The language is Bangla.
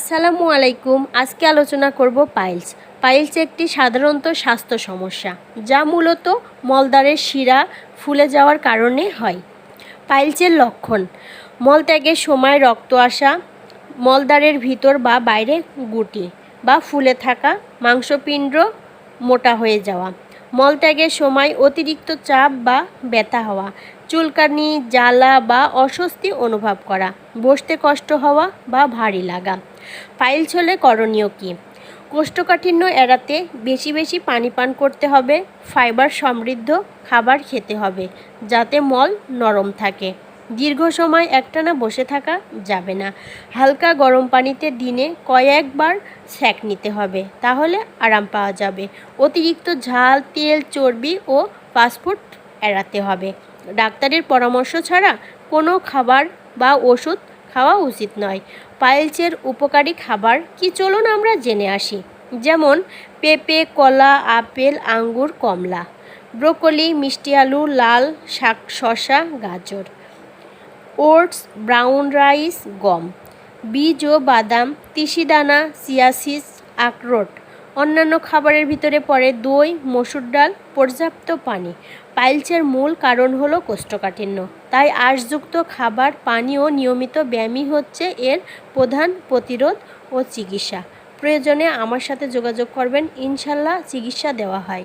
আসসালামু আলাইকুম। আজকে আলোচনা করব পাইলস। পাইলস একটি সাধারণত স্বাস্থ্য সমস্যা যা মূলত মলদ্বারের শিরা ফুলে যাওয়ার কারণে হয়। পাইলসের লক্ষণ: মলত্যাগের সময় রক্ত আসা, মলদ্বারের ভিতর বা বাইরে গুটি বা ফুলে থাকা, মাংসপিণ্ড মোটা হয়ে যাওয়া, মলত্যাগের সময় অতিরিক্ত চাপ বা ব্যথা হওয়া, চুলকানি, জ্বালা বা অস্বস্তি অনুভব করা, বসতে কষ্ট হওয়া বা ভারী লাগা। পাইলস হলে করণীয় কী? কোষ্ঠকাঠিন্য এড়াতে বেশি বেশি পানি পান করতে হবে, ফাইবার সমৃদ্ধ খাবার খেতে হবে যাতে মল নরম থাকে। দীর্ঘ সময় একটানা বসে থাকা যাবে না। হালকা গরম পানিতে দিনে কয়েকবার সেঁক নিতে হবে, তাহলে আরাম পাওয়া যাবে। অতিরিক্ত ঝাল, তেল, চর্বি ও ফাস্টফুড এড়াতে হবে। ডাক্তারের পরামর্শ ছাড়া কোনো খাবার বা ওষুধ খাওয়া উচিত নয়। পাইলসের উপকারী খাবার কি চলুন আমরা জেনে আসি। যেমন পেঁপে, কলা, আপেল, আঙ্গুর, কমলা, ব্রোকলি, মিষ্টি আলু, লাল শাক, শসা, গাজর, ওটস, ব্রাউন রাইস, গম, বীজ ও বাদাম, তিসিদানা, চিয়া সিড, আখরোট। অন্যান্য খাবারের ভিতরে পড়ে দই, মসুর ডাল, পর্যাপ্ত পানি। পাইলসের মূল কারণ হলো কোষ্ঠকাঠিন্য, তাই আঁশযুক্ত খাবার, পানি ও নিয়মিত ব্যায়ামই হচ্ছে এর প্রধান প্রতিরোধ ও চিকিৎসা। প্রয়োজনে আমার সাথে যোগাযোগ করবেন, ইনশাল্লাহ চিকিৎসা দেওয়া হয়।